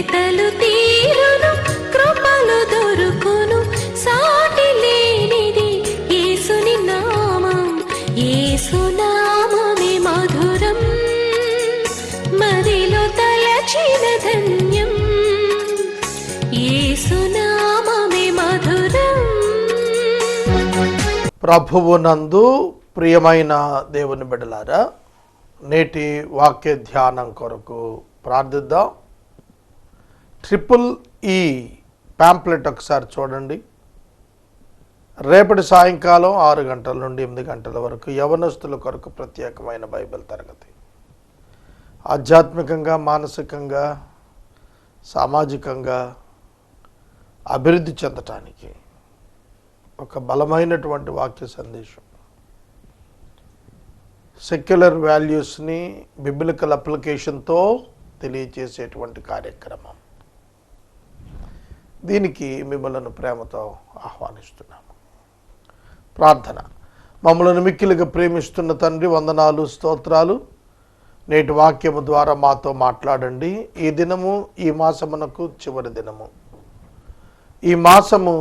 వెతలు తీరును, కృపలు దొరుకును, సాటి లేనిది యేసుని నామం. యేసునామమే మధురం, మదిలో తలచిన ధన్యం. యేసునామమే మధురం. ప్రభువునందు ప్రియమైన దేవుని బిడ్డలారా, నేటి వాక్య ధ్యానం కొరకు ప్రార్థిద్దాం. EEE ప్యాంప్లెట్ ఒకసారి చూడండి. రేపటి సాయంకాలం 6 గంటల నుండి 8 గంటల వరకు యవనస్తుల కొరకు ప్రత్యేకమైన బైబిల్ తరగతి. ఆధ్యాత్మికంగా, మానసికంగా, సామాజికంగా అభివృద్ధి చెందటానికి ఒక బలమైనటువంటి వాక్య సందేశం. సెక్యులర్ వాల్యూస్ని బిబ్లికల్ అప్లికేషన్తో తెలియచేసేటువంటి కార్యక్రమం. దీనికి మిమ్మల్ని ప్రేమతో ఆహ్వానిస్తున్నాము. ప్రార్థన. మమ్మల్ని మిక్కిలిగా ప్రేమిస్తున్న తండ్రి, వందనాలు, స్తోత్రాలు. నేటి వాక్యము ద్వారా మాతో మాట్లాడండి. ఈ దినము, ఈ మాసమునకు చివరి దినము. ఈ మాసము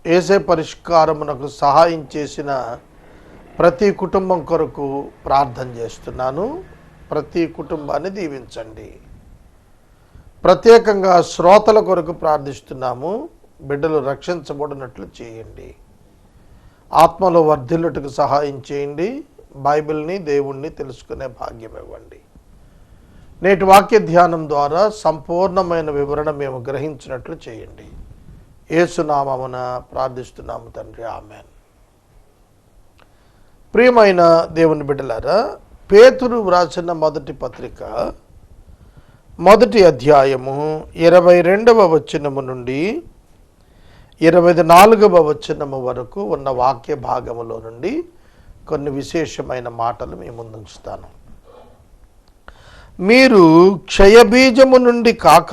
యేసే పరిష్కారమునకు సహాయం చేసిన ప్రతి కుటుంబం కొరకు ప్రార్థన చేస్తున్నాను. ప్రతి కుటుంబాన్ని దీవించండి. ప్రత్యేకంగా శ్రోతల కొరకు ప్రార్థిస్తున్నాము. బిడ్డలు రక్షించబడినట్లు చేయండి. ఆత్మలో వర్ధిల్లుటకు సహాయం చేయండి. బైబిల్ని, దేవుణ్ణి తెలుసుకునే భాగ్యం ఇవ్వండి. నేటి వాక్య ధ్యానం ద్వారా సంపూర్ణమైన వివరణ మేము గ్రహించినట్లు చేయండి. యేసునామమున ప్రార్థిస్తున్నాము తండ్రి, ఆమేన్. ప్రియమైన దేవుని బిడ్డలారా, పేతురు వ్రాసిన మొదటి పత్రిక 1వ అధ్యాయము 22వ వచనము నుండి 24వ వచనము వరకు ఉన్న వాక్య భాగములో నుండి కొన్ని విశేషమైన మాటలు మీ ముందు ఉంచుతాను. మీరు క్షయబీజము నుండి కాక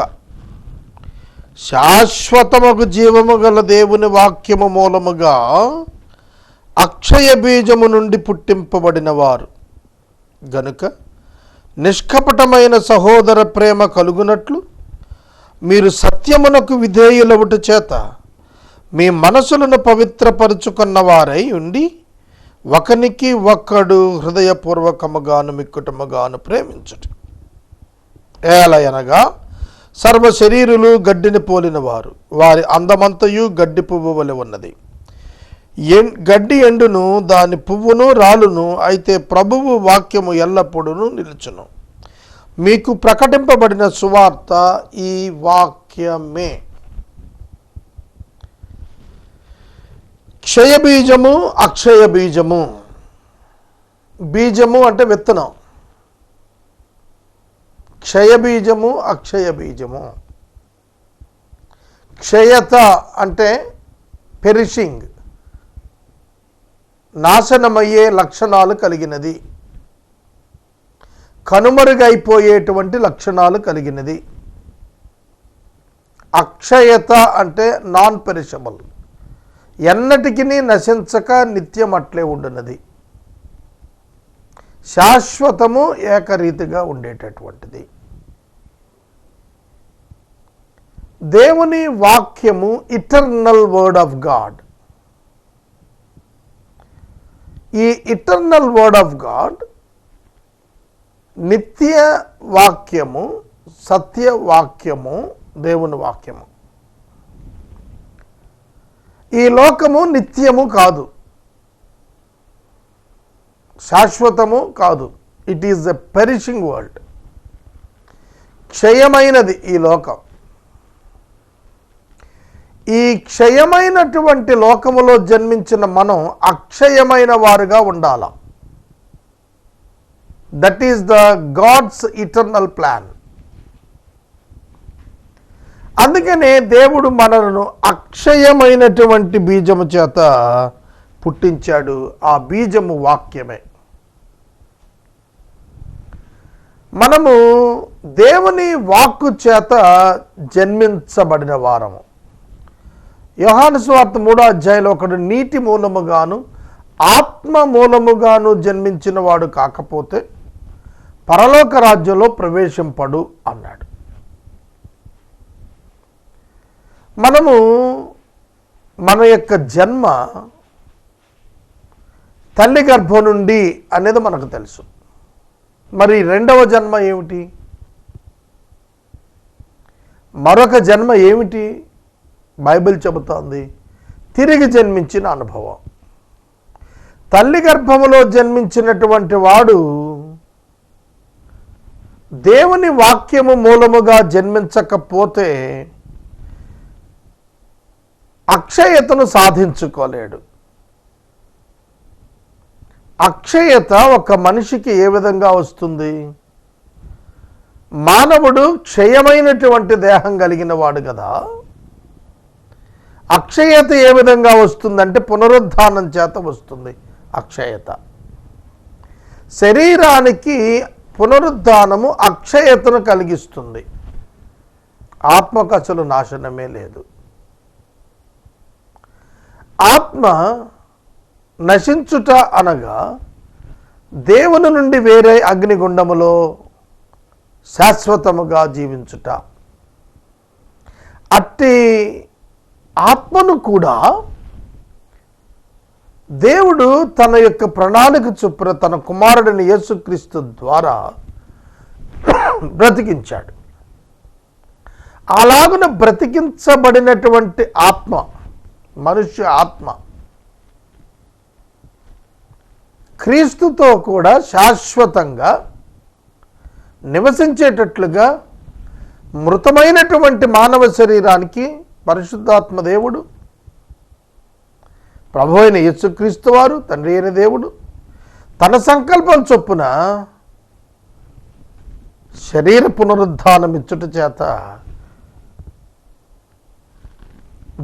శాశ్వతముకు జీవము గల దేవుని వాక్యము మూలముగా అక్షయ బీజము నుండి పుట్టింపబడిన వారు గనుక నిష్కపటమైన సహోదర ప్రేమ కలుగునట్లు మీరు సత్యమునకు విధేయులవుట చేత మీ మనసులను పవిత్రపరుచుకున్న వారై ఉండి ఒకనికి ఒక్కడు హృదయపూర్వకముగాను మిక్కుటముగాను ప్రేమించుట. ఏలయనగా సర్వ శరీరులు గడ్డిని పోలిన వారు, వారి అందమంతయు గడ్డి పువ్వు వలె ఉన్నది. గడ్డి ఎండును, దాని పువ్వును రాలును, అయితే ప్రభువు వాక్యము ఎల్లప్పుడూ నిలుచును. మీకు ప్రకటింపబడిన సువార్త ఈ వాక్యమే. క్షయబీజము, అక్షయ బీజము. బీజము అంటే విత్తనం. క్షయబీజము, అక్షయ బీజము. క్షయత అంటే పెరిషింగ్, నాశనమయ్యే లక్షణాలు కలిగినది, కనుమరుగైపోయేటువంటి లక్షణాలు కలిగినది. అక్షయత అంటే నాన్ పెరిషబుల్, ఎన్నటికి నశించక నిత్యం అట్లే ఉండున్నది, శాశ్వతము, ఏకరీతిగా ఉండేటటువంటిది. దేవుని వాక్యము ఇటర్నల్ వర్డ్ ఆఫ్ గాడ్. ఈ ఇటర్నల్ వర్డ్ ఆఫ్ గాడ్ నిత్య వాక్యము, సత్య వాక్యము, దేవుని వాక్యము. ఈ లోకము నిత్యము కాదు, శాశ్వతము కాదు. It is a perishing world. క్షయమైనది ఈ లోకం. ఈ క్షయమైనటువంటి లోకములో జన్మించిన మనం అక్షయమైన వారుగా ఉండాలి. That is the God's eternal plan. అందుకనే దేవుడు మనలను అక్షయమైనటువంటి బీజము చేత పుట్టించాడు. ఆ బీజము వాక్యమే. మనము దేవుని వాక్కు చేత జన్మించబడిన వారము. యోహాను సువార్త 3వ అధ్యాయంలో ఒకడు నీటి మూలముగాను ఆత్మ మూలముగాను జన్మించిన వాడు కాకపోతే పరలోక రాజ్యంలో ప్రవేశింపడు అన్నాడు. మనము మన యొక్క జన్మ తల్లి గర్భం నుండి అనేది మనకు తెలుసు. మరి రెండవ జన్మ ఏమిటి? మరొక జన్మ ఏమిటి? బైబిల్ చెబుతోంది తిరిగి జన్మించిన అనుభవం. తల్లి గర్భములో జన్మించినటువంటి వాడు దేవుని వాక్యము మూలముగా జన్మించకపోతే అక్షయతను సాధించుకోలేడు. అక్షయత ఒక మనిషికి ఏ విధంగా వస్తుంది? మానవుడు క్షయమైనటువంటి దేహం కలిగిన వాడు కదా. అక్షయత ఏ విధంగా వస్తుందంటే పునరుద్ధానం చేత వస్తుంది అక్షయత. శరీరానికి పునరుద్ధానము అక్షయతను కలిగిస్తుంది. ఆత్మకు అసలు నాశనమే లేదు. ఆత్మ నశించుట అనగా దేవుని నుండి వేరే అగ్నిగుండములో శాశ్వతముగా జీవించుట. అట్టి ఆత్మను కూడా దేవుడు తన యొక్క ప్రణాళిక చొప్పున తన కుమారుడిని యేసుక్రీస్తు ద్వారా బ్రతికించాడు. అలాగున బ్రతికించబడినటువంటి ఆత్మ, మనుష్య ఆత్మ క్రీస్తుతో కూడా శాశ్వతంగా నివసించేటట్లుగా మృతమైనటువంటి మానవ శరీరానికి పరిశుద్ధాత్మ దేవుడు, ప్రభు అయిన యేసుక్రీస్తు వారు, తండ్రి అయిన దేవుడు తన సంకల్పం చొప్పున శరీర పునరుద్ధానం ఇచ్చుట చేత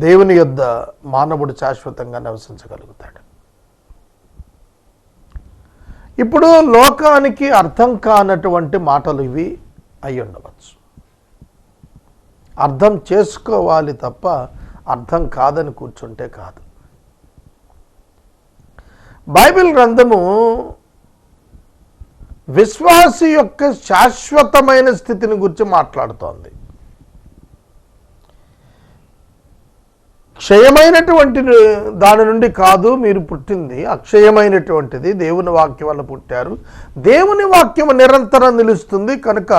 దేవుని యొద్ద మానవుడు శాశ్వతంగా నివసించగలుగుతాడు. ఇప్పుడు లోకానికి అర్థం కానటువంటి మాటలు ఇవి అయి ఉండవచ్చు. అర్థం చేసుకోవాలి తప్ప అర్థం కాదని కూర్చుంటే కాదు. బైబిల్ గ్రంథము విశ్వాసి యొక్క శాశ్వతమైన స్థితిని గురించి మాట్లాడుతోంది. క్షయమైనటువంటి దాని నుండి కాదు మీరు పుట్టింది, అక్షయమైనటువంటిది. దేవుని వాక్యం వల్ల పుట్టారు. దేవుని వాక్యము నిరంతరం నిలుస్తుంది కనుక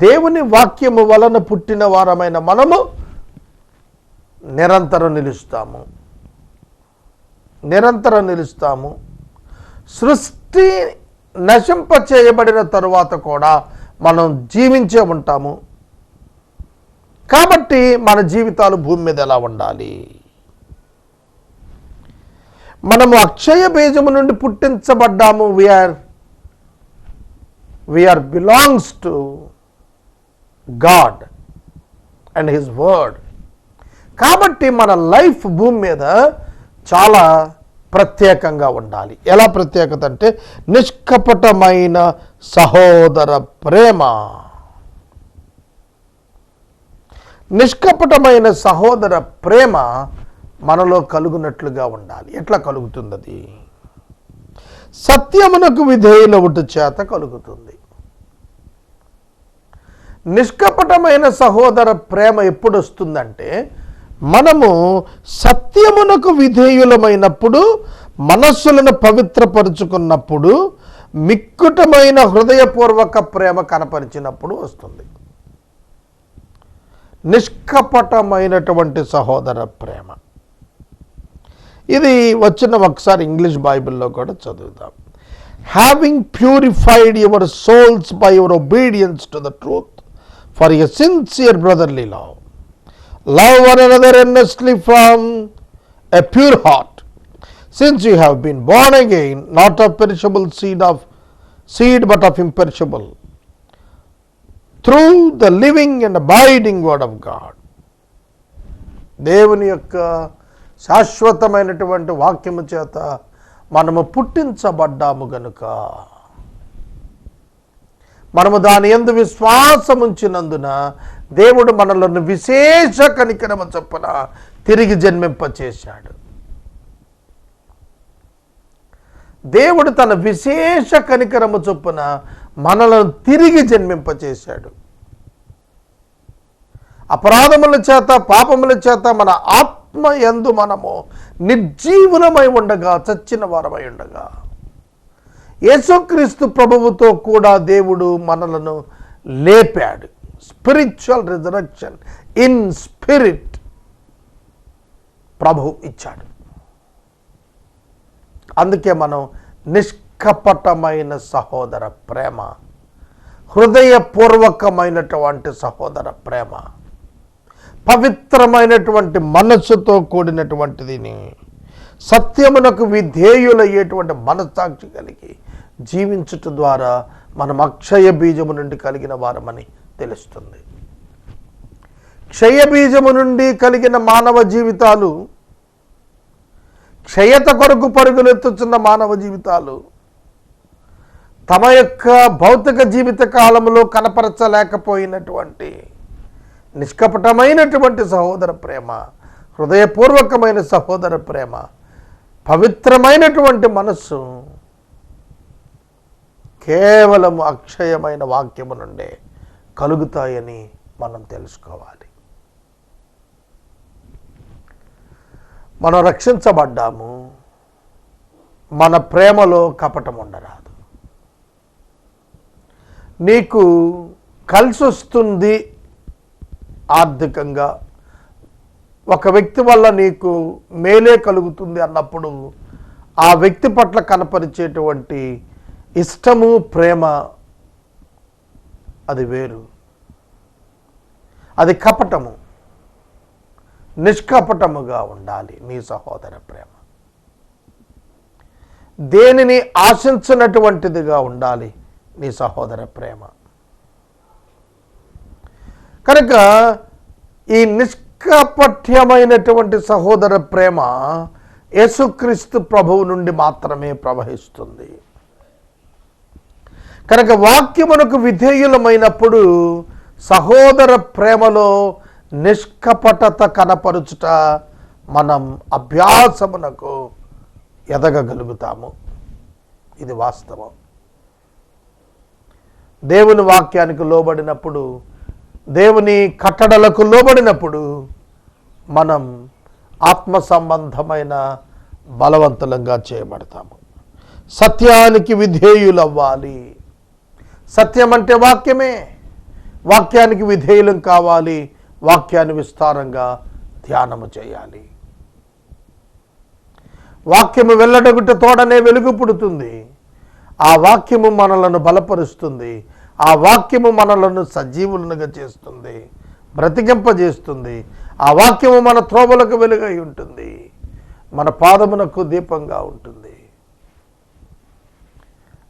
దేవుని వాక్యము వలన పుట్టిన వారమైన మనము నిరంతరం నిలుస్తాము. సృష్టి నశింప చేయబడిన తరువాత కూడా మనం జీవించే ఉంటాము. కాబట్టి మన జీవితాలు భూమి మీద ఎలా ఉండాలి? మనము అక్షయ బీజము నుండి పుట్టించబడ్డాము. We are belongs to God and his word. కాబట్టి మన లైఫ్ భూమి మీద చాలా ప్రత్యేకంగా ఉండాలి. ఎలా ప్రత్యేకత అంటే నిష్కపటమైన సహోదర ప్రేమ. నిష్కపటమైన సహోదర ప్రేమ మనలో కలుగునట్లుగా ఉండాలి. ఎట్లా కలుగుతుంది? అది సత్యమునకు విధేయులవుట చేత కలుగుతుంది. నిష్కపటమైన సహోదర ప్రేమ ఎప్పుడు వస్తుందంటే మనము సత్యమునకు విధేయులమైనప్పుడు, మనస్సులను పవిత్రపరుచుకున్నప్పుడు, మిక్కుటమైన హృదయపూర్వక ప్రేమ కనపరిచినప్పుడు వస్తుంది. నిష్కపటమైనటువంటి సహోదర ప్రేమ. ఇది వచ్చిన ఒకసారి ఇంగ్లీష్ బైబిల్లో కూడా చదువుదాం. Having purified your souls by your obedience to the truth for a sincere brotherly love. Love one another earnestly from a pure heart, since you have been born again, not of perishable seed but of imperishable, through the living and abiding word of God. దేవుని యొక్క శాశ్వతమైనటువంటి వాక్యము చేత మనము పుట్టించబడ్డాము గనుక మనము దాని యందు విశ్వాసం ఉంచినందున దేవుడు మనలను విశేష కనికరము చొప్పున తిరిగి జన్మింపచేశాడు. దేవుడు తన విశేష కనికరము చొప్పున మనలను తిరిగి జన్మింపచేశాడు. అపరాధముల చేత పాపముల చేత మన ఆత్మ యందు మనము నిర్జీవులమై ఉండగా, చచ్చిన వారమై ఉండగా, యేసుక్రీస్తు ప్రభువుతో కూడా దేవుడు మనలను లేపాడు. స్పిరిచువల్ రిజరక్షన్ ఇన్ స్పిరిట్ ప్రభు ఇచ్చాడు. అందుకే మనం నిష్కపటమైన సహోదర ప్రేమ, హృదయపూర్వకమైనటువంటి సహోదర ప్రేమ, పవిత్రమైనటువంటి మనస్సుతో కూడినటువంటిదిని, సత్యమునకు విధేయులయ్యేటువంటి మనస్సాక్షి కలిగి జీవించుట ద్వారా మనం అక్షయ బీజము నుండి కలిగిన వారమని తెలుస్తుంది. క్షయ బీజము నుండి కలిగిన మానవ జీవితాలు, క్షయత కొరకు పరుగులెత్తుచున్న మానవ జీవితాలు తమ యొక్క భౌతిక జీవిత కాలంలో కనపరచలేకపోయినటువంటి నిష్కపటమైనటువంటి సహోదర ప్రేమ, హృదయపూర్వకమైన సహోదర ప్రేమ, పవిత్రమైనటువంటి మనస్సు కేవలం అక్షయమైన వాక్యము నుండే కలుగుతాయని మనం తెలుసుకోవాలి. మనం రక్షించబడ్డాము, మన ప్రేమలో కపటం ఉండరాదు. నీకు కలిసి వస్తుంది ఆర్థికంగా, ఒక వ్యక్తి వల్ల నీకు మేలే కలుగుతుంది అన్నప్పుడు ఆ వ్యక్తి పట్ల కనపరిచేటువంటి ఇష్టము, ప్రేమ అది వేరు. అది కపటము. నిష్కపటముగా ఉండాలి నీ సహోదర ప్రేమ. దేనిని ఆశించినటువంటిదిగా ఉండాలి నీ సహోదర ప్రేమ. కనుక ఈ నిష్కపట్యమైనటువంటి సహోదర ప్రేమ యేసుక్రీస్తు ప్రభువు నుండి మాత్రమే ప్రవహిస్తుంది. కనుక వాక్యమునకు విధేయులమైనప్పుడు సహోదర ప్రేమలో నిష్కపటత కనపరుచుట మనం అభ్యాసమునకు ఎదగగలుగుతాము. ఇది వాస్తవం. దేవుని వాక్యానికి లోబడినప్పుడు, దేవుని కట్టడలకు లోబడినప్పుడు మనం ఆత్మ సంబంధమైన బలవంతులంగా చేయబడతాము. సత్యానికి విధేయులవ్వాలి. సత్యం అంటే వాక్యమే. వాక్యానికి విధేయులం కావాలి. వాక్యాన్ని విస్తారంగా ధ్యానము చేయాలి. వాక్యము వెళ్ళడగుట తోడనే వెలుగు పుడుతుంది. ఆ వాక్యము మనలను బలపరుస్తుంది. ఆ వాక్యము మనలను సజీవులుగా చేస్తుంది, బ్రతికింపజేస్తుంది. ఆ వాక్యము మన త్రోవలకు వెలుగై ఉంటుంది, మన పాదమునకు దీపంగా ఉంటుంది.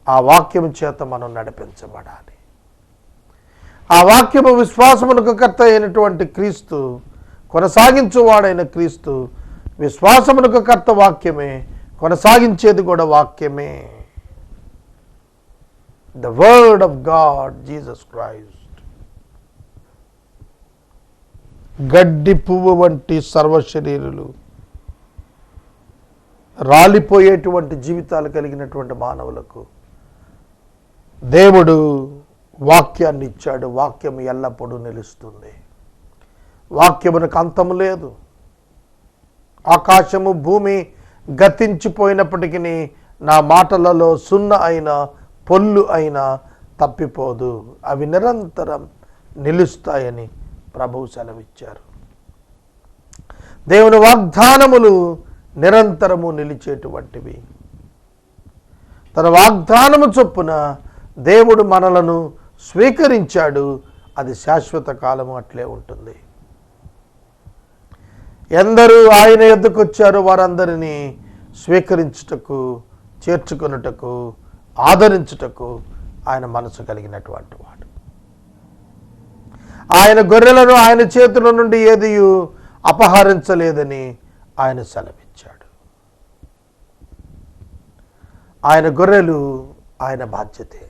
ఆ వాక్యము చేత మనం నడిపించబడాలి. ఆ వాక్యము విశ్వాసమునకు కర్త అయినటువంటి క్రీస్తు, కొనసాగించువాడైన క్రీస్తు, విశ్వాసమునకు కర్త వాక్యమే, కొనసాగించేది కూడా వాక్యమే. The word of God, Jesus Christ. గడ్డి పువ్వు వంటి సర్వశరీరులు, రాలిపోయేటువంటి జీవితాలు కలిగినటువంటి మానవులకు దేవుడు వాక్యాన్ని ఇచ్చాడు. వాక్యం ఎల్లప్పుడూ నిలుస్తుంది. వాక్యమునకు అంతము లేదు. ఆకాశము భూమి గతించిపోయినప్పటికీ నా మాటలలో సున్న అయినా పొల్లు అయినా తప్పిపోదు, అవి నిరంతరం నిలుస్తాయని ప్రభువు సెలవిచ్చారు. దేవుని వాగ్దానములు నిరంతరము నిలిచేటువంటివి. తన వాగ్దానము చొప్పున దేవుడు మనలను స్వీకరించాడు. అది శాశ్వత కాలము అట్లే ఉంటుంది. ఎందరూ ఆయన యొద్దకు వచ్చారో వారందరినీ స్వీకరించుటకు, చేర్చుకొనుటకు, ఆదరించుటకు ఆయన మనసు కలిగినటువంటి వాడు. ఆయన గొర్రెలను ఆయన చేతుల నుండి ఏది అపహరించలేదని ఆయన సెలవిచ్చాడు. ఆయన గొర్రెలు ఆయన బాధ్యతే.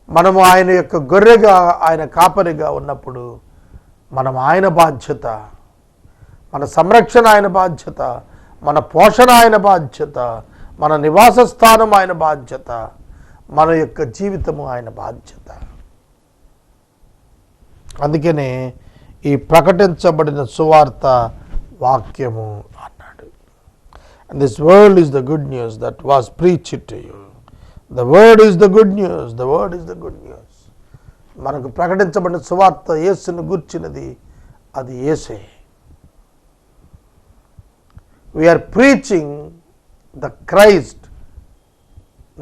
మనము ఆయన యొక్క గొర్రెగా, ఆయన కాపరిగా ఉన్నప్పుడు మనం ఆయన బాధ్యత, మన సంరక్షణ ఆయన బాధ్యత, మన పోషణ ఆయన బాధ్యత, మన నివాస స్థానం ఆయన బాధ్యత, మన యొక్క జీవితము ఆయన బాధ్యత. అందుకనే ఈ ప్రకటించబడిన సువార్త వాక్యము అన్నాడు. And this word is the good news that was preached to you. The word is the good news, the word is the good news. మనకు ప్రకటించబడిన సువార్త యేసును గూర్చినది, అది యేసే. We're preaching the Christ,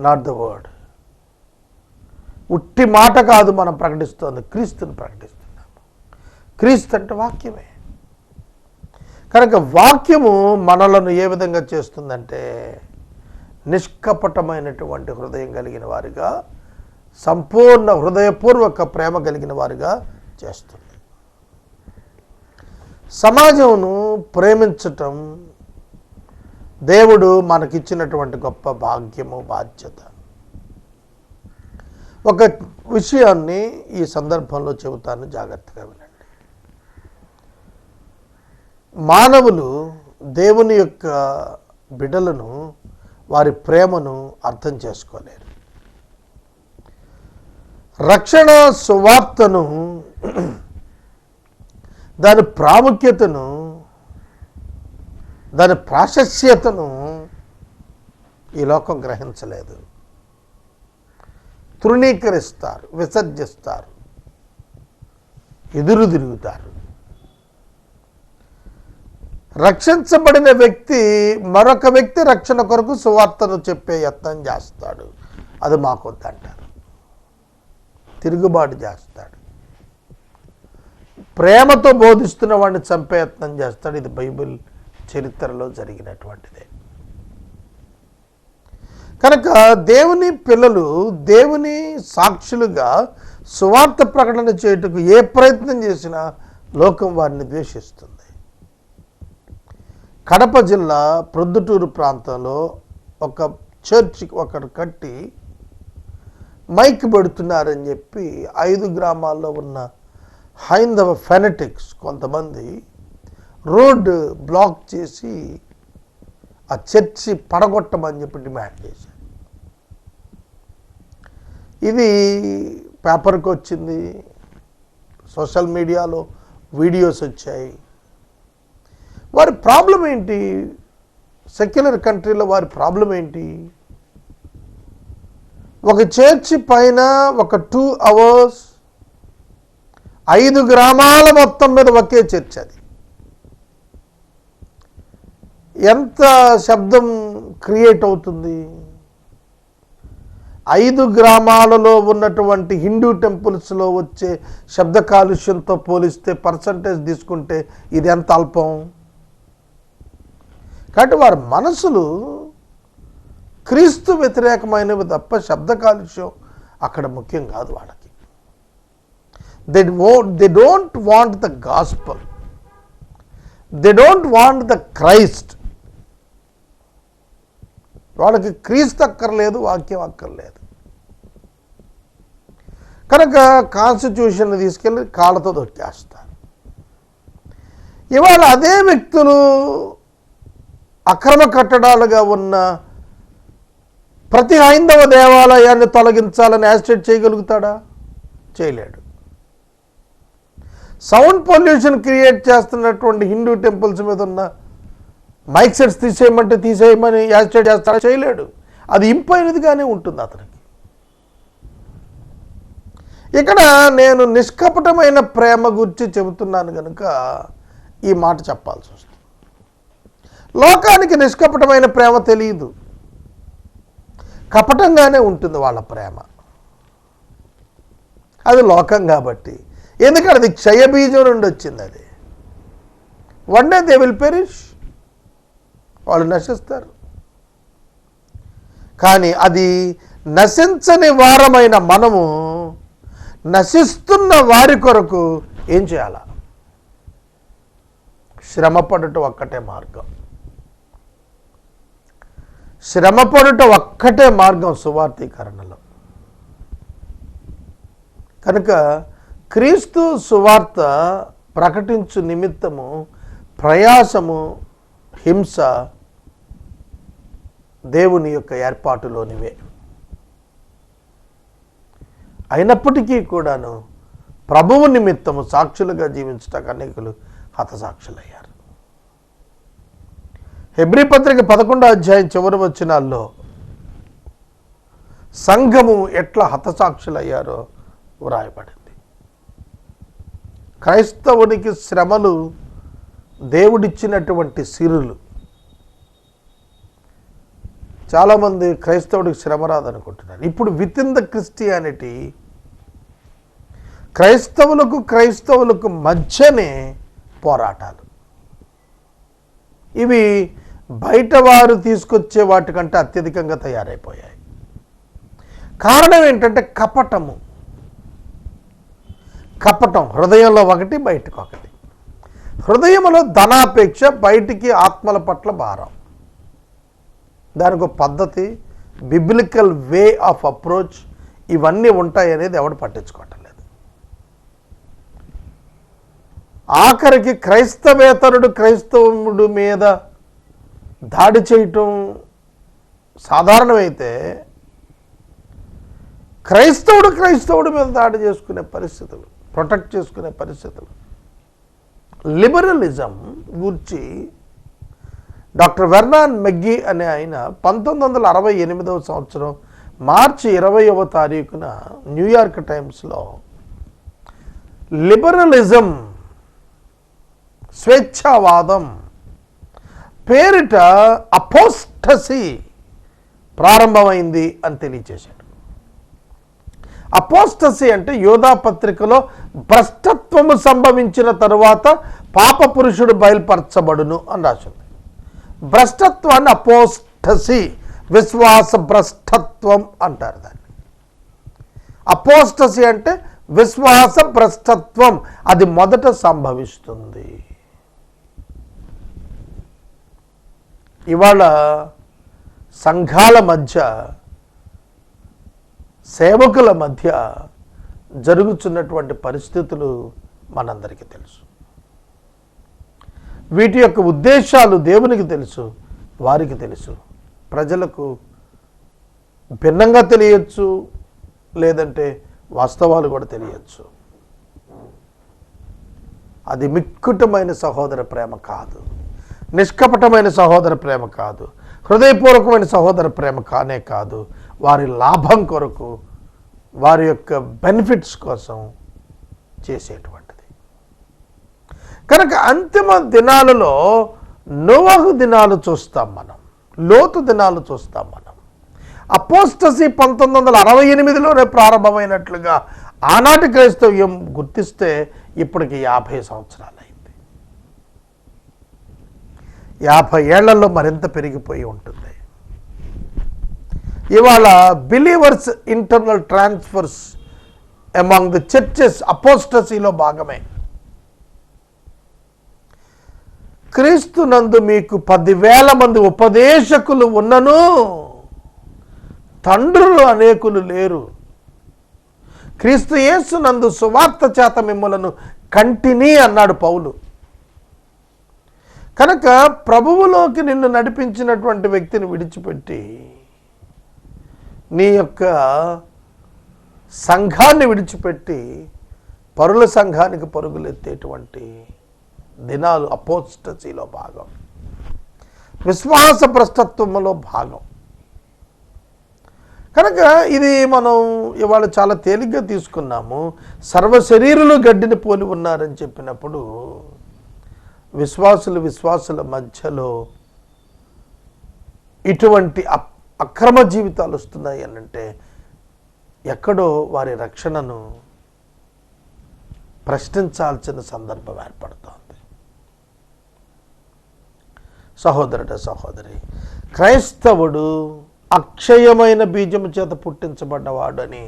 not the word. ఉట్టి మాట కాదు మనం ప్రకటిస్తోంది, క్రీస్తుని ప్రకటిస్తున్నాము. క్రీస్తు అంటే వాక్యమే. కనుక వాక్యము మనలను ఏ విధంగా చేస్తుందంటే నిష్కపటమైనటువంటి హృదయం కలిగిన వారిగా, సంపూర్ణ హృదయపూర్వక ప్రేమ కలిగిన వారిగా చేస్తుంది. సమాజమును ప్రేమించటం దేవుడు మనకిచ్చినటువంటి గొప్ప భాగ్యము, బాధ్యత. ఒక విషయాన్ని ఈ సందర్భంలో చెబుతాను, జాగ్రత్తగా వినండి. మానవులు దేవుని యొక్క బిడ్డలను, వారి ప్రేమను అర్థం చేసుకోలేరు. రక్షణ సువార్తను, దాని ప్రాముఖ్యతను, దాని ప్రాశస్యతను ఈ లోకం గ్రహించలేదు. తృణీకరిస్తారు, విసర్జిస్తారు, ఎదురు తిరుగుతారు. రక్షించబడిన వ్యక్తి మరొక వ్యక్తి రక్షణ కొరకు సువార్తను చెప్పే యత్నం చేస్తాడు, అది మాకొద్దంటారు. తిరుగుబాటు చేస్తాడు. ప్రేమతో బోధిస్తున్న వాడిని చంపే యత్నం చేస్తాడు. ఇది బైబిల్ చరిత్రలో జరిగినటువంటిదే. కనుక దేవుని పిల్లలు దేవుని సాక్షులుగా సువార్త ప్రకటన చేయుటకు ఏ ప్రయత్నం చేసినా లోకం వారిని ద్వేషిస్తుంది. కడప జిల్లా ప్రొద్దుటూరు ప్రాంతంలో ఒక చర్చి ఒకరు కట్టి మైక్ పెడుతున్నారని చెప్పి 5 గ్రామాల్లో ఉన్న హైందవ ఫెనటిక్స్ కొంతమంది రోడ్డు బ్లాక్ చేసి ఆ చర్చి పడగొట్టమని చెప్పి డిమాండ్ చేశారు. ఇది పేపర్కి వచ్చింది, సోషల్ మీడియాలో వీడియోస్ వచ్చాయి. వారి ప్రాబ్లం ఏంటి? సెక్యులర్ కంట్రీలో వారి ప్రాబ్లం ఏంటి? ఒక చర్చి పైన ఒక 2 hours 5 గ్రామాల మొత్తం మీద ఒకే చర్చ్. అది ఎంత శబ్దం క్రియేట్ అవుతుంది? 5 గ్రామాలలో ఉన్నటువంటి హిందూ టెంపుల్స్లో వచ్చే శబ్ద కాలుష్యంతో పోలిస్తే పర్సంటేజ్ తీసుకుంటే ఇది ఎంత అల్పం. కాబట్టి వారి మనసులు క్రీస్తు వ్యతిరేకమైనవి తప్ప శబ్ద కాలుష్యం అక్కడ ముఖ్యం కాదు వాళ్ళకి. They don't want the gospel, they don't want the Christ. వాళ్ళకి క్రీస్తు అక్కర్లేదు, వాక్యం అక్కర్లేదు. కనుక కాన్స్టిట్యూషన్ తీసుకెళ్ళి కాళ్ళతో దొక్కేస్తారు. ఇవాళ అదే వ్యక్తులు అక్రమ కట్టడాలుగా ఉన్న ప్రతి హైందవ దేవాలయాన్ని తొలగించాలని యాజిటేట్ చేయగలుగుతాడా? చేయలేడు. సౌండ్ పొల్యూషన్ క్రియేట్ చేస్తున్నటువంటి హిందూ టెంపుల్స్ మీద ఉన్న మైక్ సెట్స్ తీసేయమంటే తీసేయమని యాజిటేట్ చేస్తాడా? చేయలేడు. అది ఇంపైనదిగానే ఉంటుంది అతనికి. ఇక్కడ నేను నిష్కపటమైన ప్రేమ గురించి చెబుతున్నాను కనుక ఈ మాట చెప్పాల్సి వస్తుంది. లోకానికి నిష్కపటమైన ప్రేమ తెలియదు, కపటంగానే ఉంటుంది వాళ్ళ ప్రేమ. అది లోకం కాబట్టి. ఎందుకంటే అది క్షయబీజం నుండి వచ్చింది. అది one day they will perish, వాళ్ళు నశిస్తారు. కానీ అది నశించని వారమైన మనము నశిస్తున్న వారి కొరకు ఏం చేయాలా? శ్రమపడుట ఒక్కటే మార్గం. శ్రమపడుట ఒక్కటే మార్గం సువార్తీకరణలో. కనుక క్రీస్తు సువార్త ప్రకటించు నిమిత్తము ప్రయాసము, హింస దేవుని యొక్క ఏర్పాటులోనివే. అయినప్పటికీ కూడాను ప్రభువు నిమిత్తము సాక్షులుగా జీవించటానికి అనేకులు హతసాక్షులయ్యారు. హెబ్రీ పత్రిక 11వ అధ్యాయం చివరి వచనాల్లో సంఘము ఎట్లా హతసాక్షులయ్యారో వ్రాయబడింది. క్రైస్తవునికి శ్రమలు దేవుడిచ్చినటువంటి సిరులు. చాలామంది క్రైస్తవుడికి శ్రమ రాదనుకుంటున్నారు. ఇప్పుడు విత్ ఇన్ ద క్రిస్టియానిటీ క్రైస్తవులకు మధ్యనే పోరాటాలు. ఇవి బయట వారు తీసుకొచ్చే వాటికంటే అత్యధికంగా తయారైపోయాయి. కారణం ఏంటంటే కపటం హృదయంలో ఒకటి, బయటకు ఒకటి. హృదయంలో ధనాపేక్ష, బయటికి ఆత్మల పట్ల భారం. దానికి ఒక పద్ధతి, బిబ్లికల్ వే ఆఫ్ అప్రోచ్ ఇవన్నీ ఉంటాయి అనేది ఎవడు పట్టించుకోవటం లేదు. ఆఖరికి క్రైస్తవుడు మీద దాడి చేయటం సాధారణమైతే క్రైస్తవుడు మీద దాడి చేసుకునే పరిస్థితులు, ప్రొటెక్ట్ చేసుకునే పరిస్థితులు. లిబరలిజం గురించి డాక్టర్ వెర్నాన్ మెగ్గీ అనే ఆయన 1968వ సంవత్సరం మార్చి 20వ తారీఖున న్యూయార్క్ టైమ్స్లో లిబరలిజం, స్వేచ్ఛావాదం పేరిట అపోస్టసీ ప్రారంభమైంది అని తెలియచేశాడు. అపోస్టసీ అంటే యోధా పత్రికలో భ్రష్టత్వము సంభవించిన తరువాత పాప పురుషుడు బయలుపరచబడును అని రాసింది. భ్రష్టత్వాన్ని అపోస్టసీ, విశ్వాస భ్రష్టత్వం అంటారు దాన్ని. అపోస్టసీ అంటే విశ్వాస భ్రష్టత్వం, అది మొదట సంభవిస్తుంది. ఇవాళ సంఘాల మధ్య, సేవకుల మధ్య జరుగుతున్నటువంటి పరిస్థితులు మనందరికీ తెలుసు. వీటి యొక్క ఉద్దేశాలు దేవునికి తెలుసు, వారికి తెలుసు. ప్రజలకు భిన్నంగా తెలియచ్చు, లేదంటే వాస్తవాలు కూడా తెలియచ్చు. అది మిక్కుటమైన సహోదర ప్రేమ కాదు, నిష్కపటమైన సహోదర ప్రేమ కాదు, హృదయపూర్వకమైన సహోదర ప్రేమ కానే కాదు. వారి లాభం కొరకు, వారి యొక్క బెనిఫిట్స్ కోసం చేసేటువంటిది. కనుక అంతిమ దినాలలో నోవహు దినాలు చూస్తాం మనం, లోతు దినాలు చూస్తాం మనం. అపోస్టసీ 1968లోనే ప్రారంభమైనట్లుగా ఆనాటి క్రైస్తవ్యం గుర్తిస్తే ఇప్పటికి 50 సంవత్సరాలు అయింది. 50 ఏళ్లలో మరింత పెరిగిపోయి ఉంటుంది. ఇవాళ believers internal transfers among the churches అపోస్టసీలో భాగమే. క్రీస్తునందు మీకు 10,000 మంది ఉపదేశకులు ఉన్నను తండ్రులు అనేకులు లేరు. క్రీస్తు యేసునందు సువార్త చేత మిమ్మలను కంటిని అన్నాడు పౌలు. కనుక ప్రభువులోకి నిన్ను నడిపించినటువంటి వ్యక్తిని విడిచిపెట్టి నీ యొక్క సంఘాన్ని విడిచిపెట్టి పరుల సంఘానికి పరుగులెత్తేటువంటి దినాలు అపోస్టసీలో భాగం, విశ్వాస భ్రష్టత్వంలో భాగం. కనుక ఇది మనం ఇవాళ చాలా తేలిగ్గా తీసుకున్నాము. సర్వశరీరులు గడ్డిని పోలి ఉన్నారని చెప్పినప్పుడు విశ్వాసుల మధ్యలో ఇటువంటి అక్రమ జీవితాలు వస్తున్నాయి అనంటే ఎక్కడో వారి రక్షణను ప్రశ్నించాల్సిన సందర్భం ఏర్పడుతోంది. సహోదరి, క్రైస్తవుడు అక్షయమైన బీజము చేత పుట్టించబడ్డవాడు అని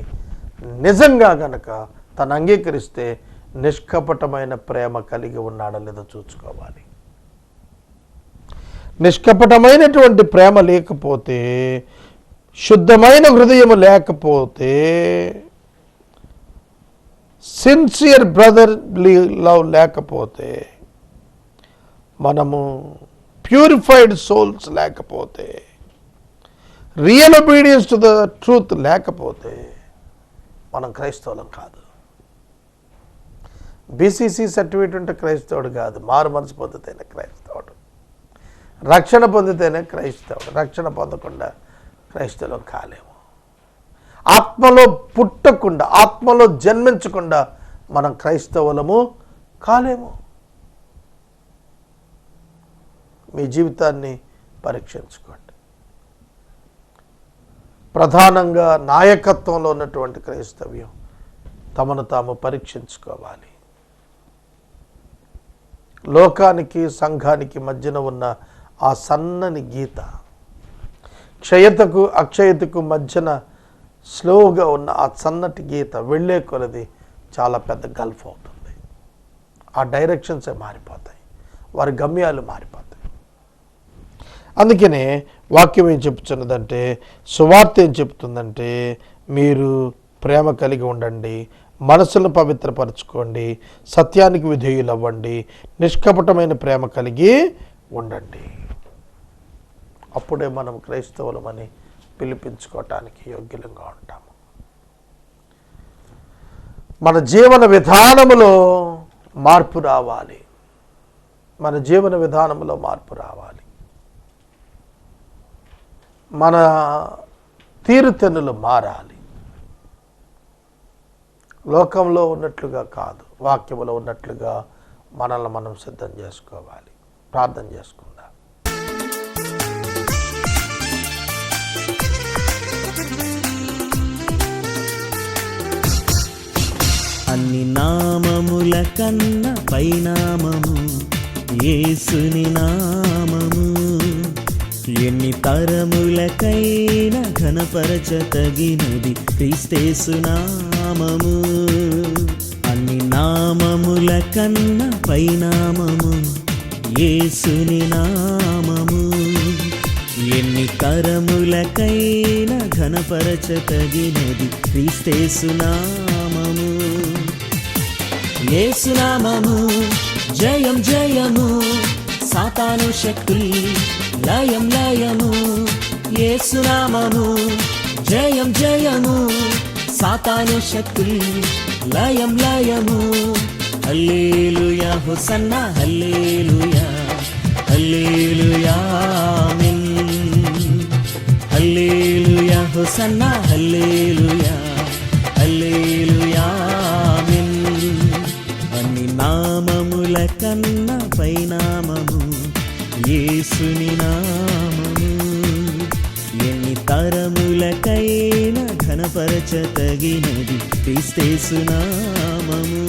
నిజంగా గనక తను అంగీకరిస్తే నిష్కపటమైన ప్రేమ కలిగి ఉన్నాడో లేదో చూసుకోవాలి. నిష్కపటమైనటువంటి ప్రేమ లేకపోతే, శుద్ధమైన హృదయము లేకపోతే, సిన్సియర్ బ్రదర్లీ లవ్ లేకపోతే, మనము ప్యూరిఫైడ్ సోల్స్ లేకపోతే, real obedience to the truth లేకపోతే మనం క్రైస్తవులం కాదు. బీసీసీ సర్టిఫికేట్ ఉంటే క్రైస్తవుడు కాదు, మారు మనసు పొందితేనే క్రైస్తవుడు, రక్షణ పొందితేనే క్రైస్తవుడు. రక్షణ పొందకుండా క్రైస్తవులం కాలేము. ఆత్మలో పుట్టకుండా, ఆత్మలో జన్మించకుండా మనం క్రైస్తవులము కాలేము. మీ జీవితాన్ని పరీక్షించుకోండి. ప్రధానంగా నాయకత్వంలో ఉన్నటువంటి క్రైస్తవ్యం తమను తాము పరీక్షించుకోవాలి. లోకానికి సంఘానికి మధ్యన ఉన్న ఆ సన్నని గీత, క్షయతకు అక్షయతకు మధ్యన స్లోగా ఉన్న ఆ సన్నటి గీత వెళ్ళే కొలది చాలా పెద్ద గల్ఫ్ అవుతుంది. ఆ డైరెక్షన్సే మారిపోతాయి, వారి గమ్యాలు మారిపోతాయి. అందుకనే వాక్యం ఏం చెప్తున్నదంటే, సువార్త ఏం చెప్తుందంటే, మీరు ప్రేమ కలిగి ఉండండి, మనసును పవిత్రపరచుకోండి, సత్యానికి విధేయులు అవ్వండి, నిష్కపటమైన ప్రేమ కలిగి ఉండండి. అప్పుడే మనం క్రైస్తవులమని పిలిపించుకోవటానికి యోగ్యులంగా ఉంటాము. మన జీవన విధానములో మార్పు రావాలి. మన జీవన విధానంలో మార్పు రావాలి. మన తీరుతెన్నులు మారాలి. లోకంలో ఉన్నట్లుగా కాదు, వాక్యములో ఉన్నట్లుగా మనల్ని మనం సిద్ధం చేసుకోవాలి. ప్రార్థన చేసుకుందాం. అన్ని నామముల కన్న పైనామము యేసుని నామము. ఎన్ని తరములకైనా ఘనపరచతగినది క్రీస్తేసు నామము. అన్ని నామముల కన్న పైనామము యేసుని నామము. ఎన్ని తరములకైనా ఘనపరచతగినది క్రీస్తేసు నామము. యేసునామము జయం జయము, సాతాను శక్తి లయం లయము. యేసునామము జయం జయము, సాతాను శక్తి లయం లయము. హల్లెలూయా హోసన్నా హల్లెలూయా, హల్లెలూయా ఆమేన్. హల్లెలూయా హోసన్నా హల్లెలూయా, హల్లెలూయా ఆమేన్. అన్ని నామముల కన్న పైనామము యేసుని నామము. ఎన్ని తరములకైనా ఘనపరచతగినది క్రీస్తేసు నామము.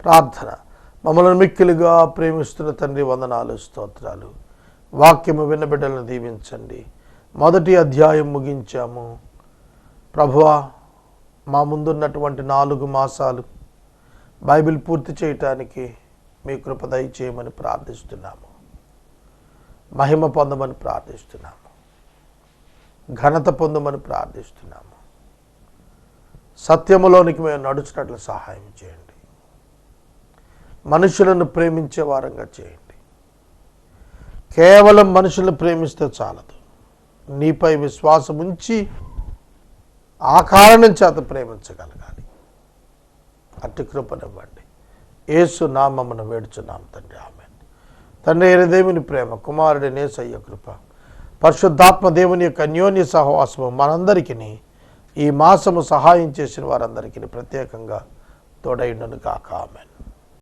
ప్రార్థన. మమ్మల్ని మిక్కిలిగా ప్రేమిస్తున్న తండ్రి, వందనాలు, స్తోత్రాలు. వాక్యము విన్న బిడ్డలను దీవించండి. మొదటి అధ్యాయం ముగించాము ప్రభువా. మా ముందున్నటువంటి 4 మాసాలు బైబిల్ పూర్తి చేయటానికి మీ కృప దయచేయమని ప్రార్థిస్తున్నాము. మహిమ పొందమని ప్రార్థిస్తున్నాము. ఘనత పొందమని ప్రార్థిస్తున్నాము. సత్యములోనికి మేము నడుచున్నట్లు సహాయం చేయండి. మనుషులను ప్రేమించే వారంగా చేయండి. కేవలం మనుషులను ప్రేమిస్తే చాలదు, నీపై విశ్వాసం ఉంచి ఆ కారణం చేత ప్రేమించగలగాలి. అట్టి కృపనివ్వండి. యేసు నామమున వేడుచున్నాం తండ్రి, ఆమేన్. తండ్రి అయిన దేవుని ప్రేమ, కుమారుడి యేసయ్య కృప, పరిశుద్ధాత్మ దేవుని యొక్క అన్యోన్య సహవాసము మనందరికీ ఈ మాసము సహాయం చేసిన వారందరికీ ప్రత్యేకంగా తోడైండును గాక. ఆమేన్.